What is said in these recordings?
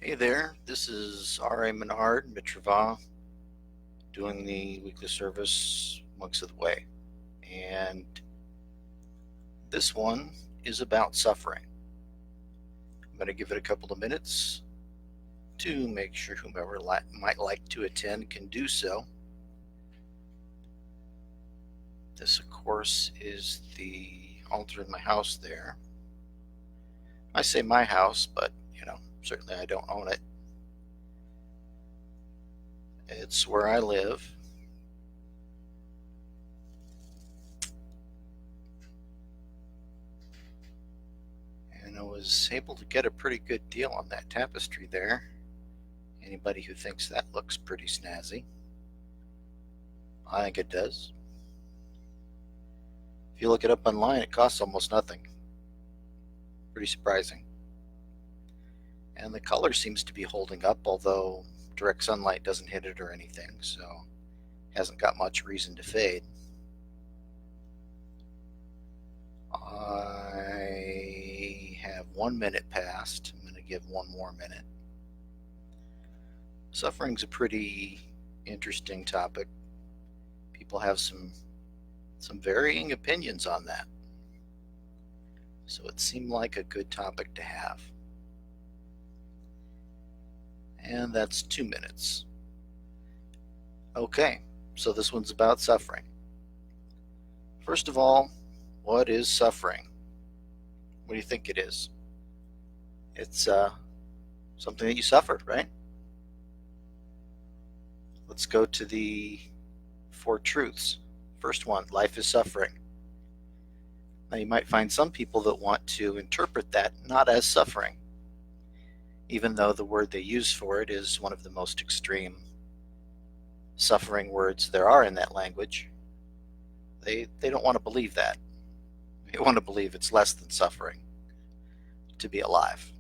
Hey there, this is R.A. Manard, Mitrava, doing the weekly service Monks of the Way. And this one is about suffering. I'm going to give it a couple of minutes to make sure whomever might like to attend can do so. This, of course, is the altar in my house there. I say my house, but, certainly I don't own it. It's where I live. And I was able to get a pretty good deal on that tapestry there. Anybody who thinks that looks pretty snazzy, I think it does. If you look it up online, it costs almost nothing. Pretty surprising. And the color seems to be holding up, although direct sunlight doesn't hit it or anything, so it hasn't got much reason to fade. I have 1 minute passed. I'm going to give one more minute. Suffering's a pretty interesting topic. People have some varying opinions on that. So it seemed like a good topic to have. And that's 2 minutes. Okay, so this one's about suffering. First of all, what is suffering? What do you think it is? It's something that you suffered, right? Let's go to the 4 truths. First one, life is suffering. Now you might find some people that want to interpret that not as suffering, even though the word they use for it is one of the most extreme suffering words there are in that language. They don't want to believe that. They want to believe it's less than suffering to be alive.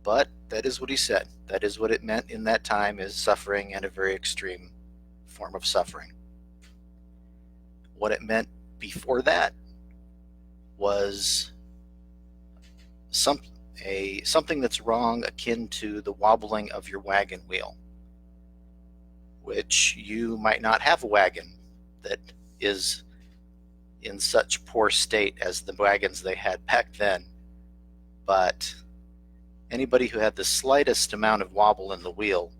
But that is what he said. That is what it meant in that time, is suffering, and a very extreme form of suffering. What it meant before that was something that's wrong, akin to the wobbling of your wagon wheel, which you might not have a wagon that is in such poor state as the wagons they had back then, but anybody who had the slightest amount of wobble in the wheel,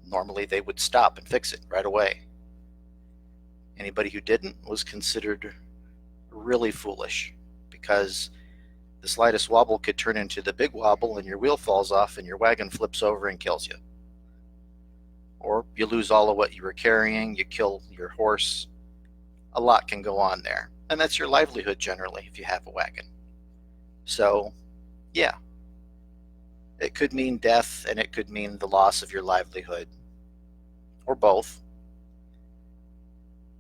normally they would stop and fix it right away. Anybody who didn't was considered really foolish, because the slightest wobble could turn into the big wobble and your wheel falls off and your wagon flips over and kills you. Or you lose all of what you were carrying, you kill your horse. A lot can go on there. And that's your livelihood generally if you have a wagon. So, yeah. It could mean death, and it could mean the loss of your livelihood, or both.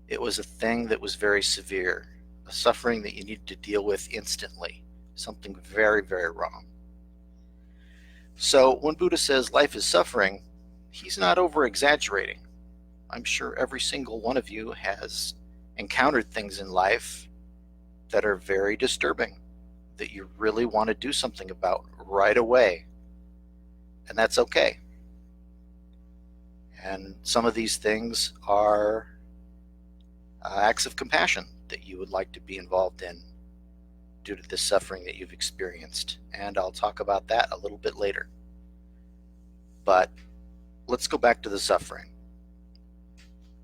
It was a thing that was very severe, a suffering that you needed to deal with instantly, something very, very wrong. So when Buddha says life is suffering, he's not over-exaggerating. I'm sure every single one of you has encountered things in life that are very disturbing, that you really want to do something about right away. And that's okay. And some of these things are acts of compassion that you would like to be involved in due to the suffering that you've experienced. And I'll talk about that a little bit later. But let's go back to the suffering.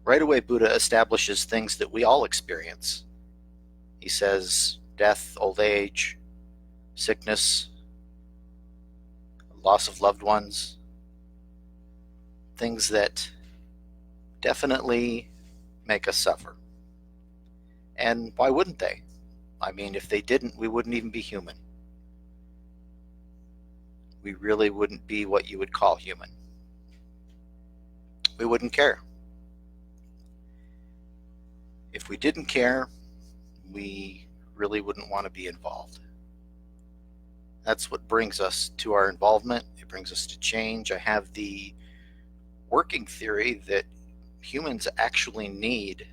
Right away, Buddha establishes things that we all experience. He says death, old age, sickness, loss of loved ones, things that definitely make us suffer. And why wouldn't they? I mean, if they didn't, we wouldn't even be human. We really wouldn't be what you would call human. We wouldn't care. If we didn't care, we really wouldn't want to be involved. That's what brings us to our involvement. It brings us to change. I have the working theory that humans actually need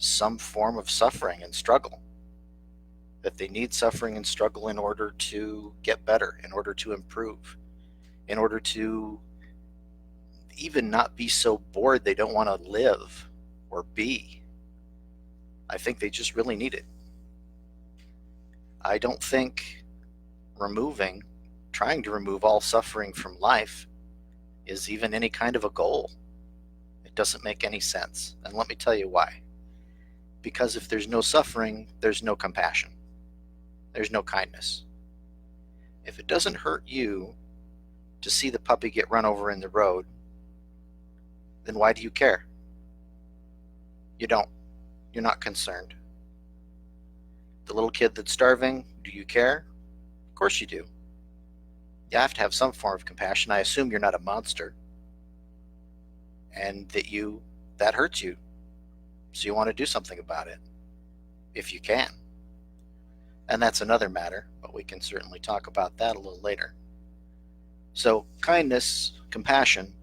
some form of suffering and struggle. that they need suffering and struggle in order to get better, in order to improve, in order to even not be so bored they don't want to live or be. I think they just really need it. I don't think trying to remove all suffering from life is even any kind of a goal. It doesn't make any sense. And let me tell you why. Because if there's no suffering, there's no compassion. There's no kindness. If it doesn't hurt you to see the puppy get run over in the road, then why do you care? You don't. You're not concerned. The little kid that's starving, do you care? Of course you do. You have to have some form of compassion. I assume you're not a monster, and that hurts you, so you want to do something about it, if you can. And that's another matter, but we can certainly talk about that a little later. So kindness, compassion,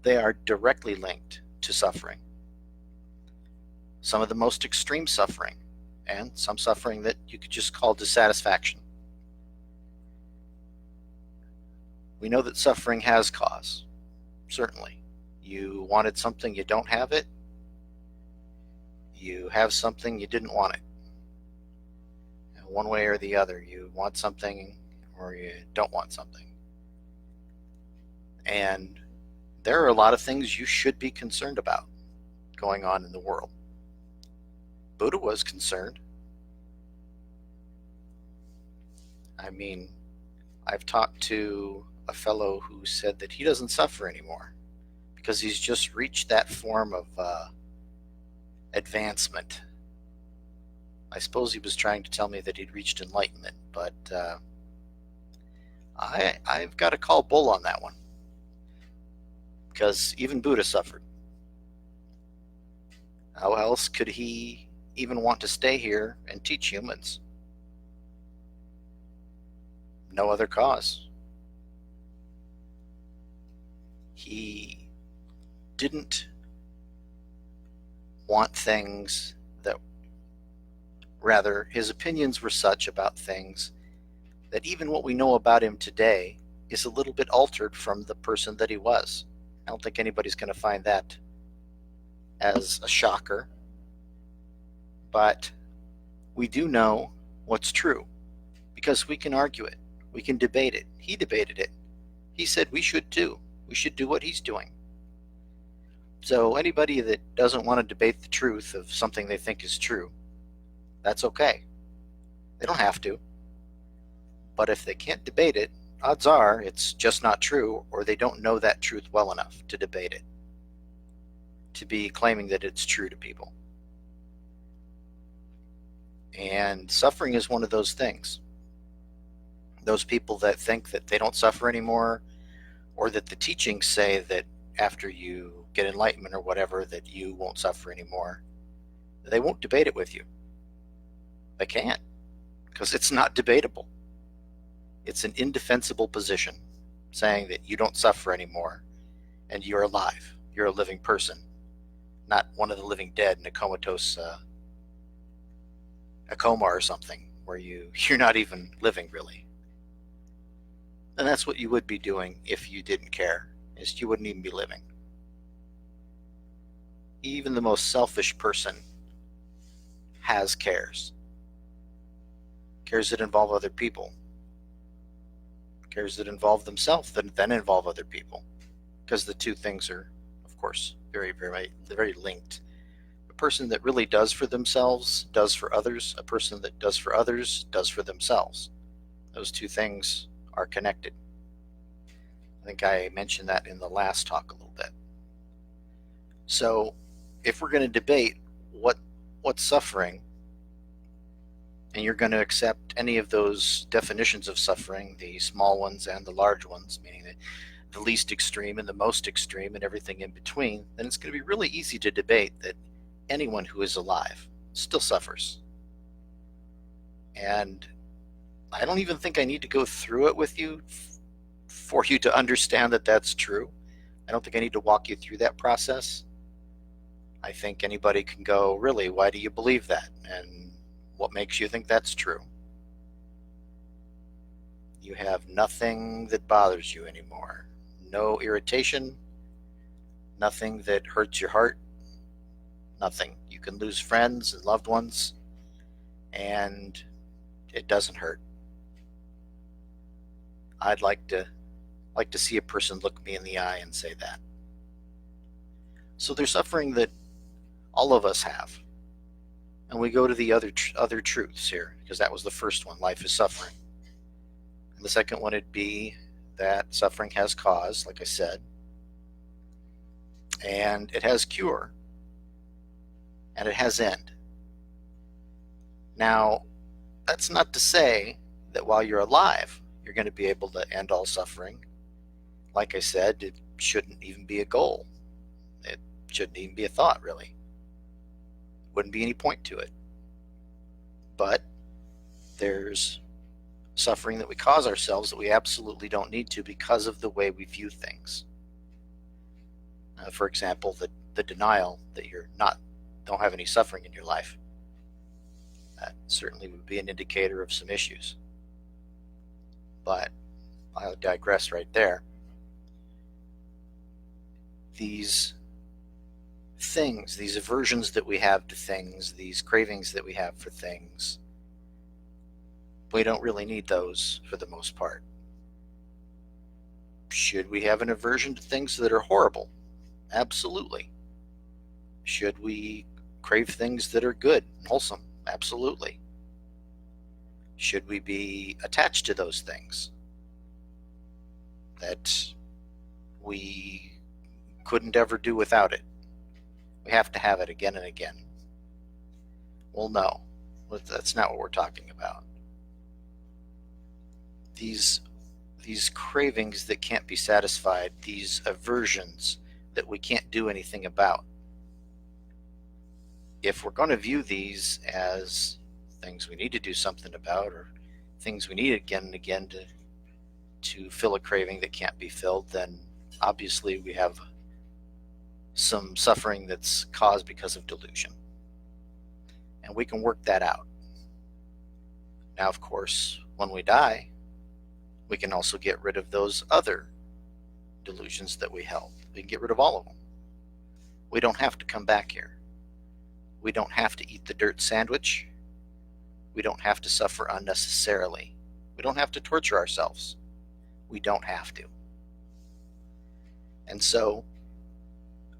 they are directly linked to suffering. Some of the most extreme suffering, and some suffering that you could just call dissatisfaction. We know that suffering has cause, certainly. You wanted something, you don't have it. You have something, you didn't want it. One way or the other, you want something or you don't want something. And there are a lot of things you should be concerned about going on in the world. Buddha was concerned. I mean, I've talked to a fellow who said that he doesn't suffer anymore because he's just reached that form of advancement. I suppose he was trying to tell me that he'd reached enlightenment, but I've got to call bull on that one, because even Buddha suffered. How else could he even want to stay here and teach humans? No other cause. He didn't want things that, rather, his opinions were such about things that even what we know about him today is a little bit altered from the person that he was. I don't think anybody's going to find that as a shocker. But we do know what's true because we can argue it. We can debate it. He debated it. He said we should too. We should do what he's doing. So anybody that doesn't want to debate the truth of something they think is true, that's okay. They don't have to. But if they can't debate it, odds are it's just not true, or they don't know that truth well enough to debate it, to be claiming that it's true to people. And suffering is one of those things. Those people that think that they don't suffer anymore, or that the teachings say that after you get enlightenment or whatever, that you won't suffer anymore, they won't debate it with you. They can't, because it's not debatable. It's an indefensible position, saying that you don't suffer anymore and you're alive. You're a living person, not one of the living dead in a comatose, a coma or something, where you're not even living really. And that's what you would be doing if you didn't care, is you wouldn't even be living. Even the most selfish person has cares. Cares that involve other people. Cares that involve themselves, that then involve other people. Because the two things are, of course, very, very, very linked. A person that really does for themselves does for others. A person that does for others does for themselves. Those two things are connected. I think I mentioned that in the last talk a little bit. So if we're going to debate what's suffering, and you're going to accept any of those definitions of suffering, the small ones and the large ones, meaning the least extreme and the most extreme and everything in between, then it's going to be really easy to debate that anyone who is alive still suffers. And I don't even think I need to go through it with you for you to understand that that's true. I don't think I need to walk you through that process. I think anybody can go, really, why do you believe that? And What makes you think that's true? You have nothing that bothers you anymore. No irritation, nothing that hurts your heart, nothing. You can lose friends and loved ones, and it doesn't hurt. I'd like to see a person look me in the eye and say that. So there's suffering that all of us have. And we go to the other truths here, because that was the first one. Life is suffering. And the second one would be that suffering has cause, like I said, and it has cure, and it has end. Now, that's not to say that while you're alive, you're going to be able to end all suffering. Like I said, it shouldn't even be a goal. It shouldn't even be a thought, really. Wouldn't be any point to it. But there's suffering that we cause ourselves that we absolutely don't need to because of the way we view things. For example, the denial that you're don't have any suffering in your life. That certainly would be an indicator of some issues. But I'll digress right there. These things, these aversions that we have to things, these cravings that we have for things, we don't really need those for the most part. Should we have an aversion to things that are horrible? Absolutely. Should we crave things that are good and wholesome? Absolutely. Should we be attached to those things that we couldn't ever do without it? We have to have it again and again. Well, no, that's not what we're talking about. These cravings that can't be satisfied, these aversions that we can't do anything about. If we're going to view these as things we need to do something about, or things we need again and again to fill a craving that can't be filled, then obviously we have some suffering that's caused because of delusion. And we can work that out. Now, of course, when we die, we can also get rid of those other delusions that we held. We can get rid of all of them. We don't have to come back here. We don't have to eat the dirt sandwich. We don't have to suffer unnecessarily. We don't have to torture ourselves. We don't have to. And so,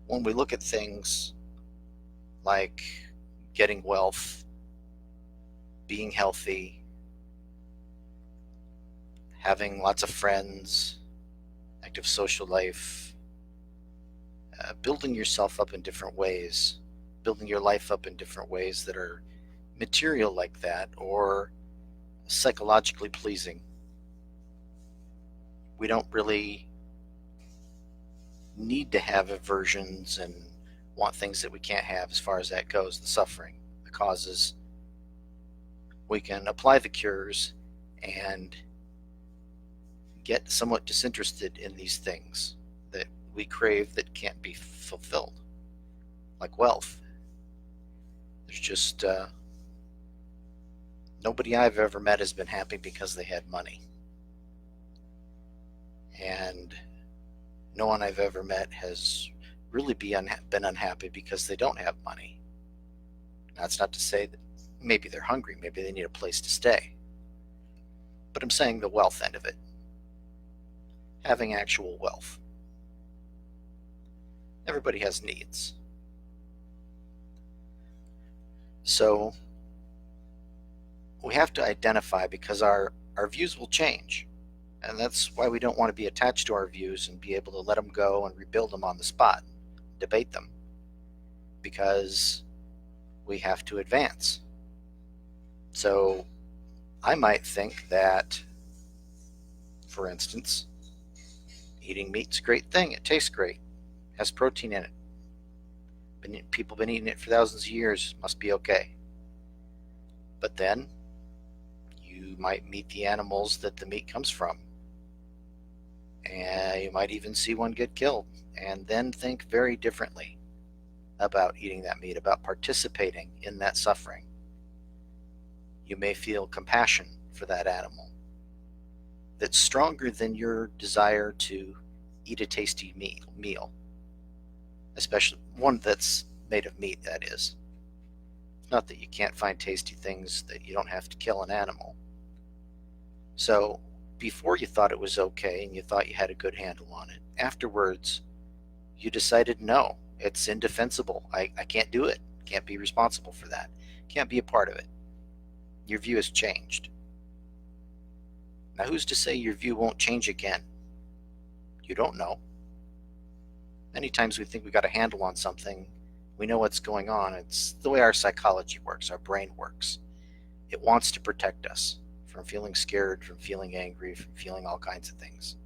when we look at things like getting wealth, being healthy, having lots of friends, active social life, building yourself up in different ways, building your life up in different ways that are material like that or psychologically pleasing. We don't really need to have aversions and want things that we can't have as far as that goes, the suffering, the causes. We can apply the cures and get somewhat disinterested in these things that we crave that can't be fulfilled, like wealth. There's just nobody I've ever met has been happy because they had money. And no one I've ever met has really been unhappy because they don't have money. That's not to say that maybe they're hungry, maybe they need a place to stay. But I'm saying the wealth end of it. Having actual wealth. Everybody has needs. So we have to identify, because our views will change. And that's why we don't want to be attached to our views and be able to let them go and rebuild them on the spot, debate them, because we have to advance. So I might think that, for instance, eating meat's a great thing. It tastes great. It has protein in it. People have been eating it for thousands of years. Must be okay. But then you might meet the animals that the meat comes from. And you might even see one get killed, and then think very differently about eating that meat, about participating in that suffering. You may feel compassion for that animal that's stronger than your desire to eat a tasty meal, especially one that's made of meat, that is. Not that you can't find tasty things that you don't have to kill an animal. So before you thought it was okay and you thought you had a good handle on it, afterwards you decided no, it's indefensible. I can't do it. Can't be responsible for that. Can't be a part of it. Your view has changed. Now, who's to say your view won't change again? You don't know. Many times we think we got a handle on something. We know what's going on. It's the way our psychology works, our brain works. It wants to protect us from feeling scared, from feeling angry, from feeling all kinds of things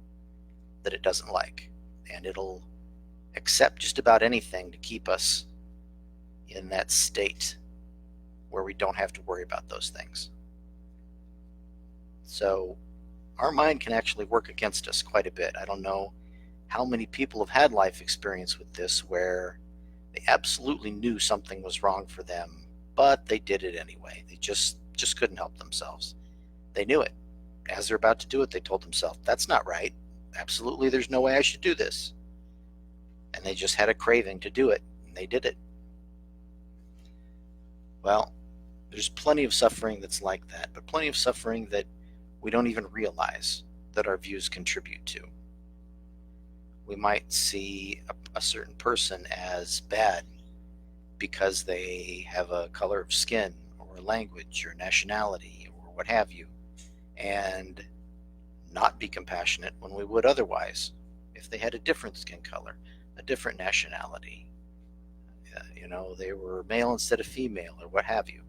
that it doesn't like. And it'll accept just about anything to keep us in that state where we don't have to worry about those things. So our mind can actually work against us quite a bit. I don't know how many people have had life experience with this where they absolutely knew something was wrong for them, but they did it anyway. They just couldn't help themselves. They knew it. As they're about to do it, they told themselves, that's not right. Absolutely, there's no way I should do this. And they just had a craving to do it, and they did it. Well, there's plenty of suffering that's like that, but plenty of suffering that we don't even realize that our views contribute to. We might see a certain person as bad because they have a color of skin or language or nationality or what have you, and not be compassionate when we would otherwise if they had a different skin color, a different nationality, they were male instead of female or what have you.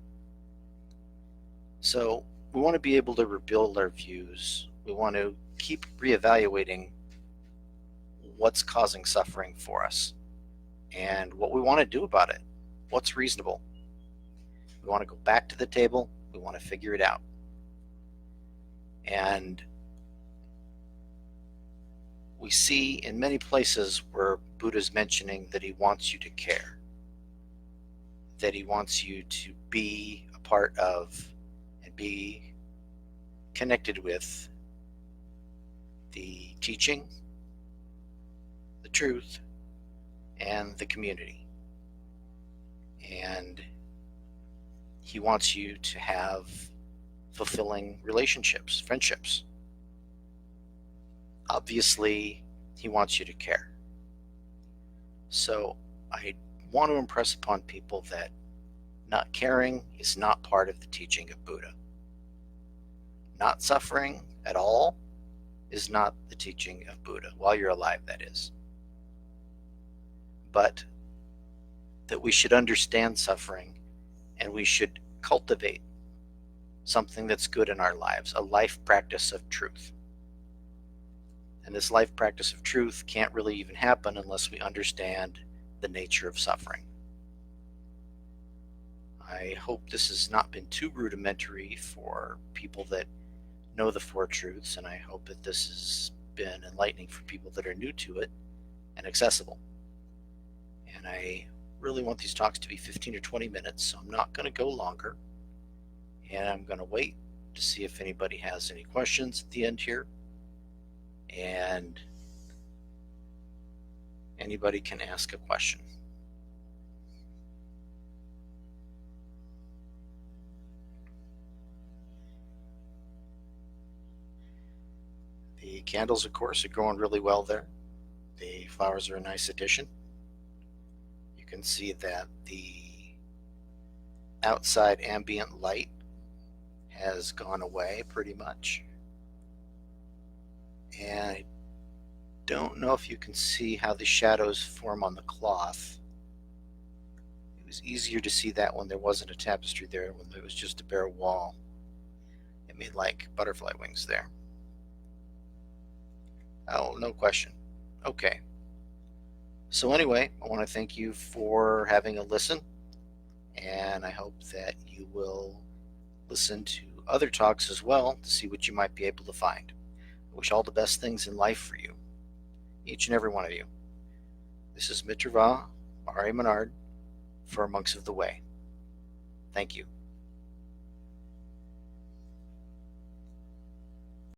So we want to be able to rebuild our views. We want to keep reevaluating what's causing suffering for us and what we want to do about it. What's reasonable? We want to go back to the table. We want to figure it out. And we see in many places where Buddha's mentioning that he wants you to care, that he wants you to be a part of and be connected with the teaching, the truth, and the community. And he wants you to have fulfilling relationships, friendships. Obviously, he wants you to care. So I want to impress upon people that not caring is not part of the teaching of Buddha. Not suffering at all is not the teaching of Buddha, while you're alive, that is. But that we should understand suffering and we should cultivate something that's good in our lives, a life practice of truth. And this life practice of truth can't really even happen unless we understand the nature of suffering. I hope this has not been too rudimentary for people that know the Four Truths, and I hope that this has been enlightening for people that are new to it and accessible. And I really want these talks to be 15 or 20 minutes, so I'm not going to go longer. And I'm going to wait to see if anybody has any questions at the end here. And anybody can ask a question. The candles, of course, are growing really well there. The flowers are a nice addition. You can see that the outside ambient light has gone away pretty much. And I don't know if you can see how the shadows form on the cloth. It was easier to see that when there wasn't a tapestry there, when there was just a bare wall. It made like butterfly wings there. Oh, no question. Okay. So anyway, I want to thank you for having a listen, and I hope that you will listen to other talks as well to see what you might be able to find. I wish all the best things in life for you, each and every one of you. This is Mitrava, R.A. Manard, for Monks of the Way. Thank you.